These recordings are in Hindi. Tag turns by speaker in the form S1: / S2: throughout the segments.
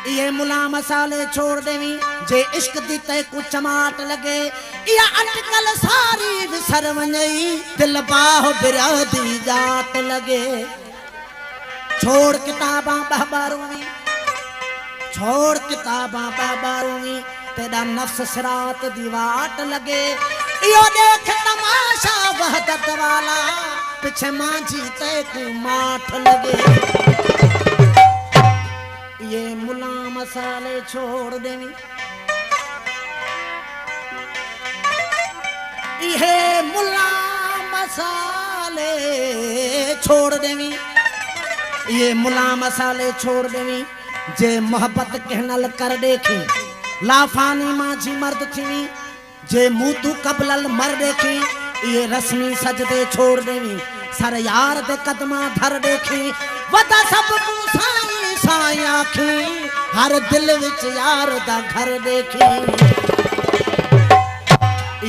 S1: ये मुला मसाले छोड़ देवी जे इश्क दी ते को चमाट लगे या अटकल सारी विसर वञई दिल बाह बिरादी जाट लगे। छोड़ किताबां बहबारूवी छोड़ किताबां बहबारूवी तेरा नफ्स सिरात दी वाट लगे। यो देख तमाशा वहदत वाला पीछे मांझी ते को माठ लगे। ये मुला मसाले छोड़ देवी ये मुला मसाले छोड़ देवी ये मुला मसाले छोड़ देवी जे मोहब्बत कहनल कर देखी लाफानी माझी मर्द थी जे मुतु कबलल मर देखी ये रस्मी सजदे छोड़ देवी सर यार दे कदमा धर देखी वदा सब साई साई आखी हर दिल विच यार दा घर देखी।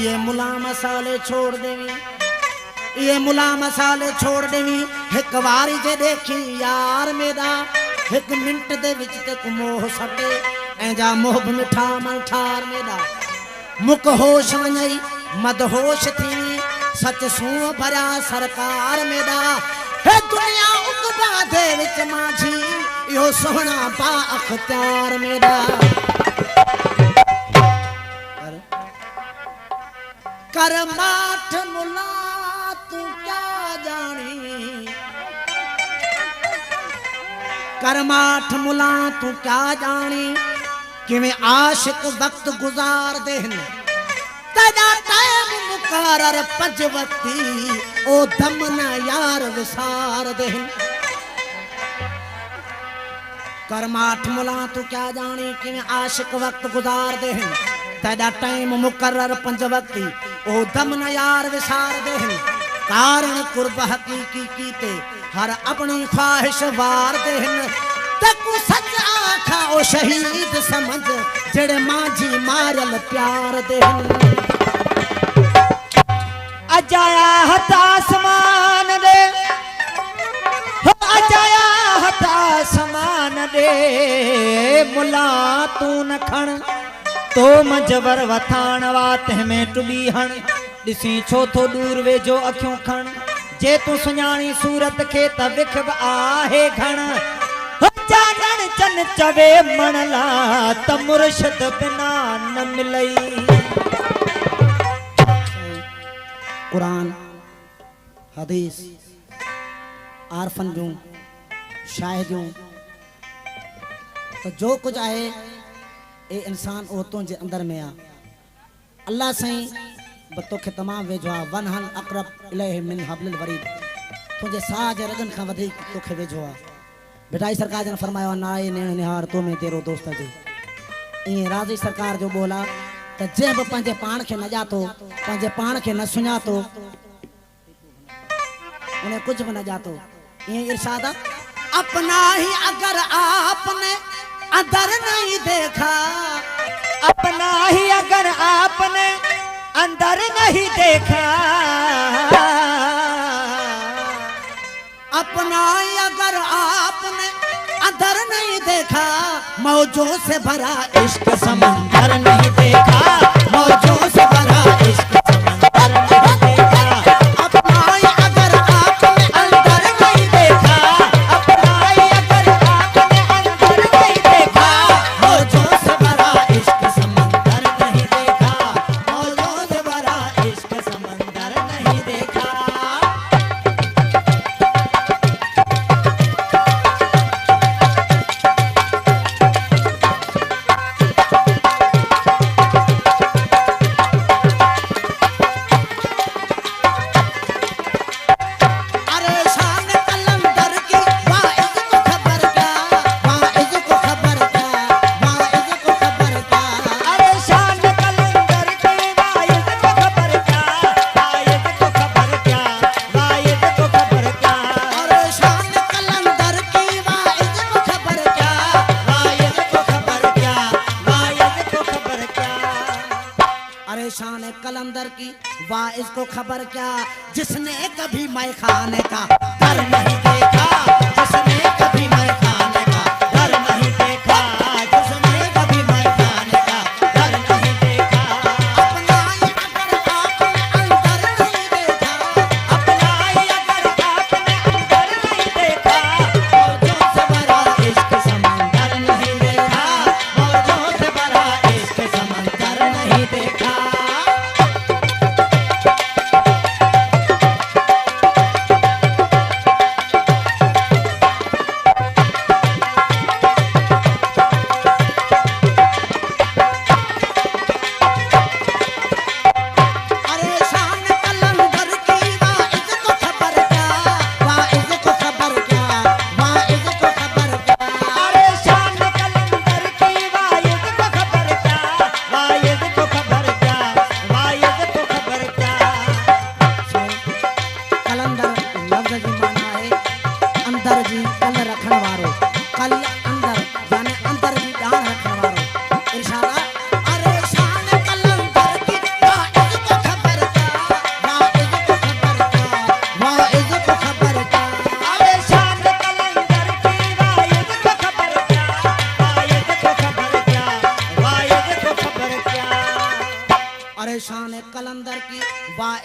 S1: ये मुला मसाले छोड़ देवी ये मुला मसाले छोड़ देवी एक वारी जे देखी यार मेरा एक मिनट दे विच ते को मोह सटे ऐ जा मोह मिठा मन ठार मेरा मुक होश वञई मद होश थी सच सूं भरिया सरकार मेरा हे दुनिया उकबा दे विच माझी यो सोहना पा अख्तियार मेरा। कर माठ मुला तू क्या जानी कर माठ मुला तू क्या जानी किवें आशिक वक्त गुजार देन तेरा टाइम मुकर्रर पंज वक्ती ओ दम ना यार विसार देन। कर माठ मुला तू क्या जानी किवें आशिक वक्त गुजार देन तेरा टाइम मुकर्रर पंज वक्ती ओ दम न यार विसार देन। कारण कुर्ब हकीकी कीते हर अपनी ख्वाहिश वार देन तकू सच आखा ओ शहीद समझ जेड़े माझी मारल प्यार देन।
S2: अजाया हथ आसमान दे अजाया हथ आसमान दे मुला तू न खण तो मजवर वथाण वात में टुबी हण दिसी छो तो दूर वे जो अखियों खण जे तू सुञाणी सूरत के त विख आहे घण जानन चन चवे मनला त मुर्शिद बिना न मिलई।
S1: कुरान हदीस आरफन जो शाहिदों तो जो कुछ आहे ए इंसान ओतों जे अंदर में आ अल्लाह सही बतो के तमाम वेझो आ वनहन अक़रब इलैहि मिन हब्लिल वरीद तुझे साज रगन का वधी तो के वेझो आ। बेटाई सरकार ने फरमायो नाए ने निहार तो में तेरो दोस्त जे ए राजी सरकार जो बोला त जे ब पंजे पाण के न जातो पंजे पाण के न सुञातो उन्हें कुछ भी न जातो। ये इरशाद अपना ही अगर आपने अंदर नहीं देखा
S2: अपना ही अगर आपने अंदर नहीं देखा
S1: अपना ही अगर आपने अंदर नहीं देखा मौजों से भरा इश्क समंदर नहीं देखा मौजों से भरा इश्क समंदर नहीं देखा। अपना ही अगर आपने अंदर नहीं देखा
S2: अपना ही अगर आपने अंदर नहीं देखा
S1: मौजों से भरा इश्क समंदर नहीं देखा मौजों से भरा इश्क समंदर नहीं देखा। शान कलंदर की वाइज को खबर क्या जिसने कभी मैं खाने का डर नहीं देखा जिसने कभी मैं खाने का डर नहीं देखा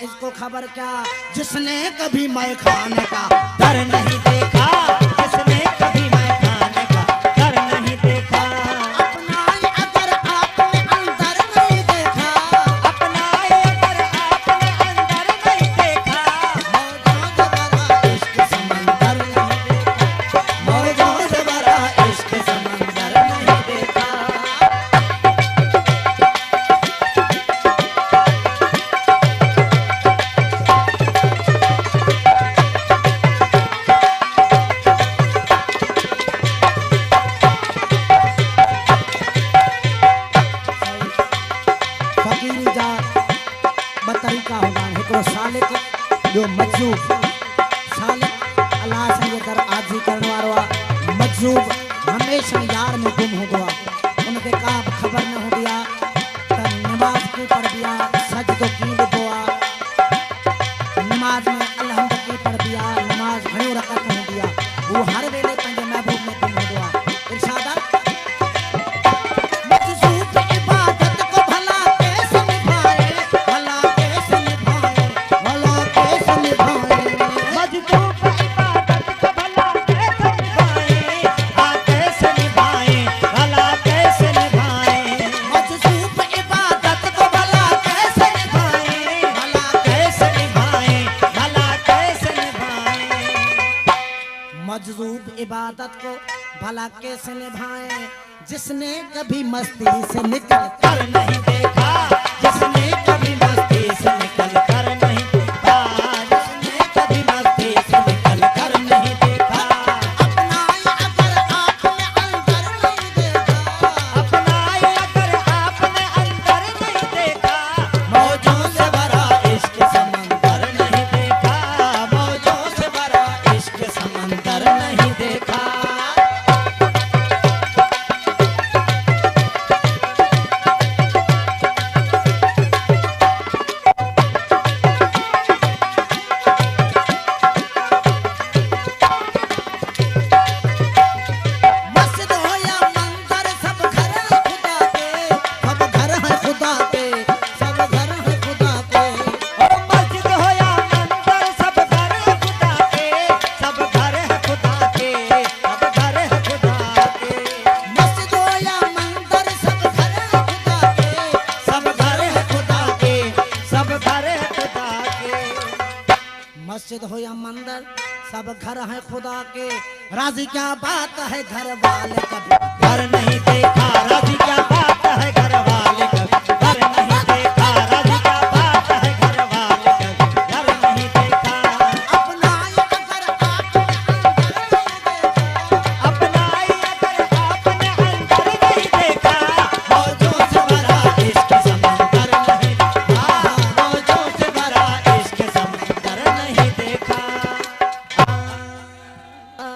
S1: इसको खबर क्या, जिसने कभी मैं खाने का
S2: डर नहीं देखा, जिसने कभी मैं खाने का डर नहीं देखा।
S1: अपनाए अगर आपने अंदर नहीं देखा,
S2: अपनाए अगर आपने अंदर नहीं देखा,
S1: मौजों से भरा इश्क समंदर नहीं देखा, मौजों से भरा इश्क समंदर नहीं देखा। फकीरी जा बतरीका होगा हिकिड़ो सालिक ॿियो मजूब। सालिक अलाह संगे दर आजी करण वारो आहे, मजूब हमेशह यार में गुम हूंदो आहे, उनखे का बि ख़बर न हूंदी आहे त नमाज़ कीअं पढ़बी आहे, सजदो कीअं ॾिबो आहे, नमाज़ में अलहम्द कीअं पढ़बी आहे, नमाज़ घणियूं रकत हूंदी आहे, हू हर वेले पंहिंजे महबूब में गुम हूंदो आहे। इरशाद आहे, मजज़ूब इबादत को भला कैसे निभाए, भला कैसे निभाए, भला कैसे निभाए।
S2: मजदूब इबादत को भला कैसे निभाए, आ कैसे निभाए, भला कैसे निभाए।
S1: मजज़ूब इबादत को भला कैसे निभाए, भला
S2: कैसे निभाए, भला कैसे निभाए।
S1: मजज़ूब इबादत को भला कैसे निभाए, जिसने कभी मस्ती से निकल
S2: कर नहीं देखा, जिसने कभी मस्ती से निकल कर नहीं देखा, जिसने कभी मस्ती से निकल कर नहीं देखा।
S1: अपनाए अगर आपने अंदर नहीं देखा,
S2: अपनाए अगर आपने अंदर नहीं देखा,
S1: मौजों से भरा इश्क समंदर
S2: नहीं देखा,
S1: मौजों से भरा इश्क समंदर नहीं देखा। मस्जिद हो या मंदिर सब घर हैं खुदा के, सब घर हैं खुदा के, सब घर हैं खुदा के।
S2: ओ मस्जिद हो या मंदिर सब घर है खुदा के, सब घर है खुदा के, सब घर है खुदा के।
S1: मस्जिद हो या मंदिर सब घर हैं खुदा के,
S2: सब घर है खुदा के, सब घर है खुदा के।
S1: मस्जिद हो या मंदिर सब घर हैं खुदा के। राजी क्या बात है घर वाले कभी
S2: घर नहीं देखा, राजी क्या बात